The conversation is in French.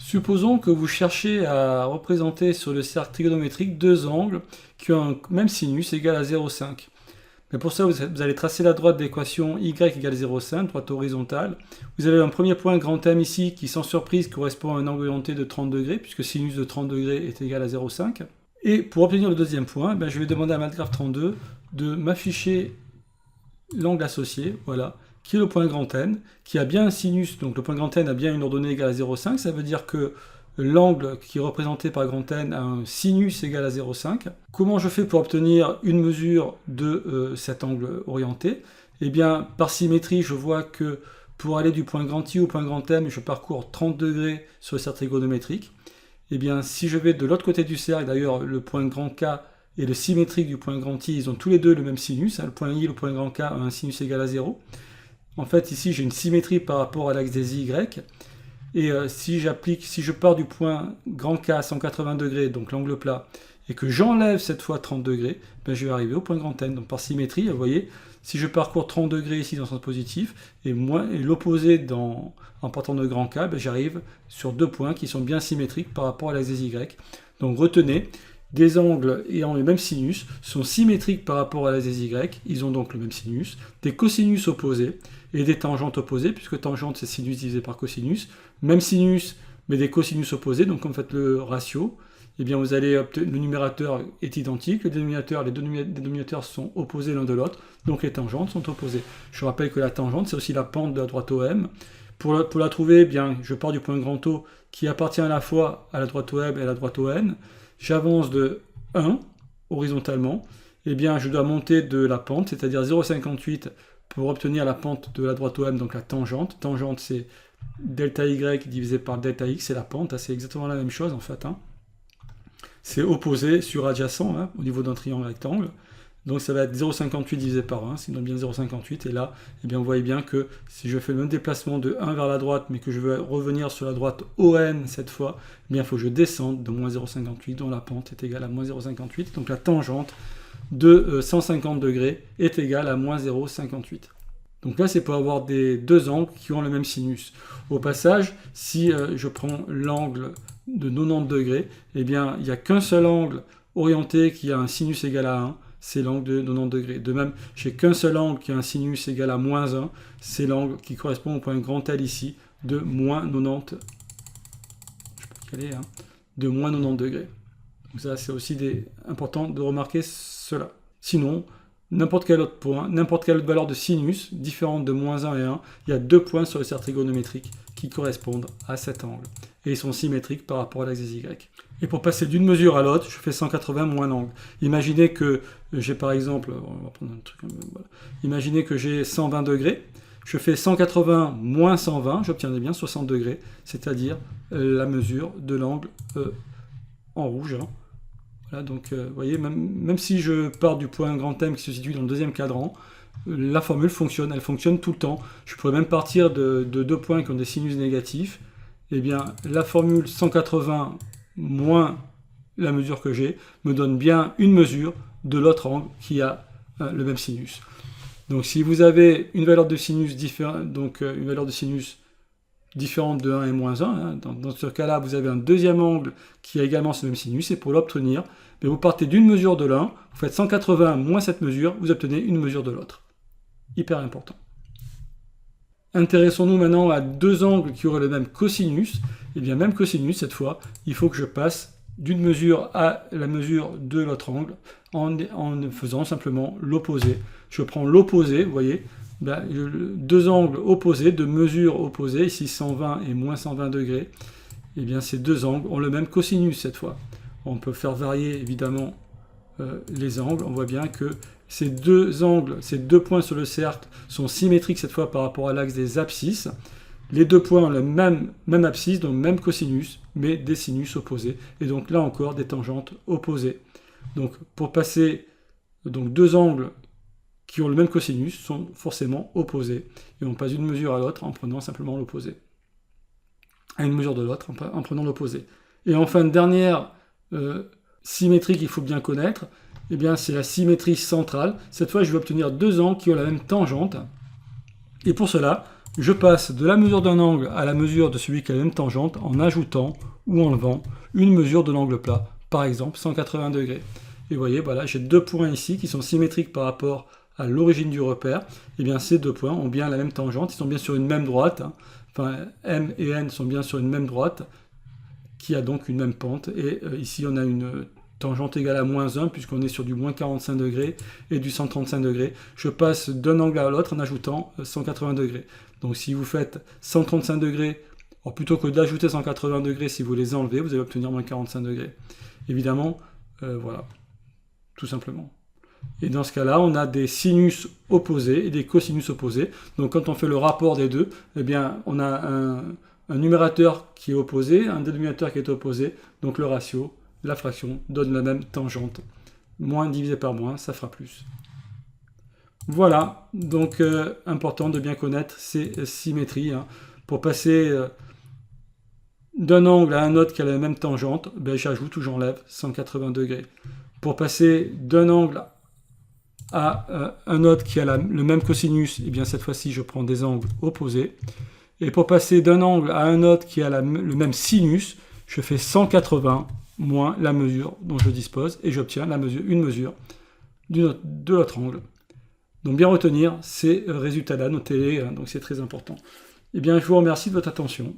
Supposons que vous cherchez à représenter sur le cercle trigonométrique deux angles qui ont un même sinus égal à 0,5. Mais pour ça, vous allez tracer la droite de l'équation y égale 0,5, droite horizontale. Vous avez un premier point grand M ici qui, sans surprise, correspond à un angle orienté de 30 degrés, puisque sinus de 30 degrés est égal à 0,5. Et pour obtenir le deuxième point, je vais demander à MATLAB 32 de m'afficher l'angle associé, voilà, qui est le point grand N, qui a bien un sinus, donc le point grand N a bien une ordonnée égale à 0,5, ça veut dire que l'angle qui est représenté par grand N a un sinus égal à 0,5. Comment je fais pour obtenir une mesure de cet angle orienté? Eh bien, par symétrie, je vois que pour aller du point grand I au point grand M, je parcours 30 degrés sur le cercle trigonométrique. Eh bien, si je vais de l'autre côté du cercle, d'ailleurs, le point grand K et le symétrique du point grand I, ils ont tous les deux le même sinus. Le point I et le point grand K ont un sinus égal à 0. En fait, ici, j'ai une symétrie par rapport à l'axe des Y. Et si je pars du point grand K à 180 degrés, donc l'angle plat, et que j'enlève cette fois 30 degrés, je vais arriver au point grand N. Donc par symétrie, vous voyez, si je parcours 30 degrés ici dans le sens positif, et l'opposé en partant de grand K, j'arrive sur deux points qui sont bien symétriques par rapport à l'axe des Y. Donc retenez, des angles ayant le même sinus sont symétriques par rapport à l'axe des Y, ils ont donc le même sinus, des cosinus opposés et des tangentes opposées, puisque tangente c'est sinus divisé par cosinus, même sinus mais des cosinus opposés, donc quand vous faites le ratio, eh bien vous allez obtenir, le numérateur est identique, les deux dénominateurs sont opposés l'un de l'autre, donc les tangentes sont opposées. Je rappelle que la tangente c'est aussi la pente de la droite OM. Pour la trouver, je pars du point grand O qui appartient à la fois à la droite OM et à la droite ON. J'avance de 1 horizontalement, je dois monter de la pente, c'est-à-dire 0,58 pour obtenir la pente de la droite OM, donc la tangente. Tangente, c'est delta Y divisé par delta X, c'est la pente, c'est exactement la même chose en fait. C'est opposé sur adjacent au niveau d'un triangle rectangle. Donc ça va être 0,58 divisé par 1, ça donne bien 0,58. Et là, vous voyez bien que si je fais le même déplacement de 1 vers la droite, mais que je veux revenir sur la droite ON cette fois, il faut que je descende de moins 0,58, dont la pente est égale à moins 0,58. Donc la tangente de 150 degrés est égale à moins 0,58. Donc là, c'est pour avoir deux angles qui ont le même sinus. Au passage, si je prends l'angle de 90 degrés, il n'y a qu'un seul angle orienté qui a un sinus égal à 1, c'est l'angle de 90 degrés. De même, j'ai qu'un seul angle qui a un sinus égal à moins 1, c'est l'angle qui correspond au point grand L ici, de moins 90, de moins 90 degrés. Donc ça, c'est aussi important de remarquer cela. Sinon, n'importe quel autre point, n'importe quelle valeur de sinus, différente de moins 1 et 1, il y a deux points sur le cercle trigonométrique qui correspondent à cet angle. Et ils sont symétriques par rapport à l'axe des Y. Et pour passer d'une mesure à l'autre, je fais 180 moins l'angle. Imaginez que j'ai par exemple, on va prendre un truc, voilà. Imaginez que j'ai 120 degrés, je fais 180 moins 120, j'obtiendrai bien 60 degrés, c'est-à-dire la mesure de l'angle en rouge. Voilà, donc vous voyez, même si je pars du point grand M qui se situe dans le deuxième cadran, la formule fonctionne, elle fonctionne tout le temps. Je pourrais même partir de deux points qui ont des sinus négatifs. La formule 180 moins la mesure que j'ai me donne bien une mesure de l'autre angle qui a le même sinus. Donc si vous avez une valeur de sinus différente, différente de 1 et moins 1, dans ce cas-là, vous avez un deuxième angle qui a également ce même sinus, et pour l'obtenir, vous partez d'une mesure de l'un, vous faites 180 moins cette mesure, vous obtenez une mesure de l'autre. Hyper important. Intéressons-nous maintenant à deux angles qui auraient le même cosinus. Même cosinus, cette fois, il faut que je passe d'une mesure à la mesure de l'autre angle en faisant simplement l'opposé. Je prends l'opposé, vous voyez, deux angles opposés, deux mesures opposées, ici 120 et moins 120 degrés, ces deux angles ont le même cosinus cette fois. On peut faire varier évidemment les angles, on voit bien que ces deux angles, ces deux points sur le cercle sont symétriques cette fois par rapport à l'axe des abscisses. Les deux points ont le même abscisse, donc même cosinus, mais des sinus opposés. Et donc là encore, des tangentes opposées. Donc pour passer deux angles qui ont le même cosinus sont forcément opposés. Et on passe d'une mesure à l'autre en prenant simplement l'opposé. À une mesure de l'autre en prenant l'opposé. Et enfin, dernière symétrie qu'il faut bien connaître, c'est la symétrie centrale. Cette fois, je vais obtenir deux angles qui ont la même tangente. Et pour cela, je passe de la mesure d'un angle à la mesure de celui qui a la même tangente en ajoutant ou enlevant une mesure de l'angle plat, par exemple 180 degrés. Et vous voyez, voilà, j'ai deux points ici qui sont symétriques par rapport à l'origine du repère. Et bien ces deux points ont bien la même tangente, ils sont bien sur une même droite, hein. Enfin M et N sont bien sur une même droite, qui a donc une même pente. Et ici on a une tangente égale à moins 1, puisqu'on est sur du moins 45 degrés et du 135 degrés. Je passe d'un angle à l'autre en ajoutant 180 degrés. Donc si vous faites 135 degrés, alors plutôt que d'ajouter 180 degrés, si vous les enlevez, vous allez obtenir moins 45 degrés. Évidemment, voilà, tout simplement. Et dans ce cas-là, on a des sinus opposés et des cosinus opposés. Donc quand on fait le rapport des deux, eh bien, on a un numérateur qui est opposé, un dénominateur qui est opposé. Donc le ratio, la fraction, donne la même tangente. Moins divisé par moins, ça fera plus. Voilà, donc important de bien connaître ces symétries. Hein. Pour passer d'un angle à un autre qui a la même tangente, ben, j'ajoute ou j'enlève 180 degrés. Pour passer d'un angle à un autre qui a le même cosinus, et bien cette fois-ci je prends des angles opposés. Et pour passer d'un angle à un autre qui a le même sinus, je fais 180 moins la mesure dont je dispose et j'obtiens une mesure de l'autre angle. Donc bien retenir ces résultats-là, notez-les, donc c'est très important. Et bien je vous remercie de votre attention.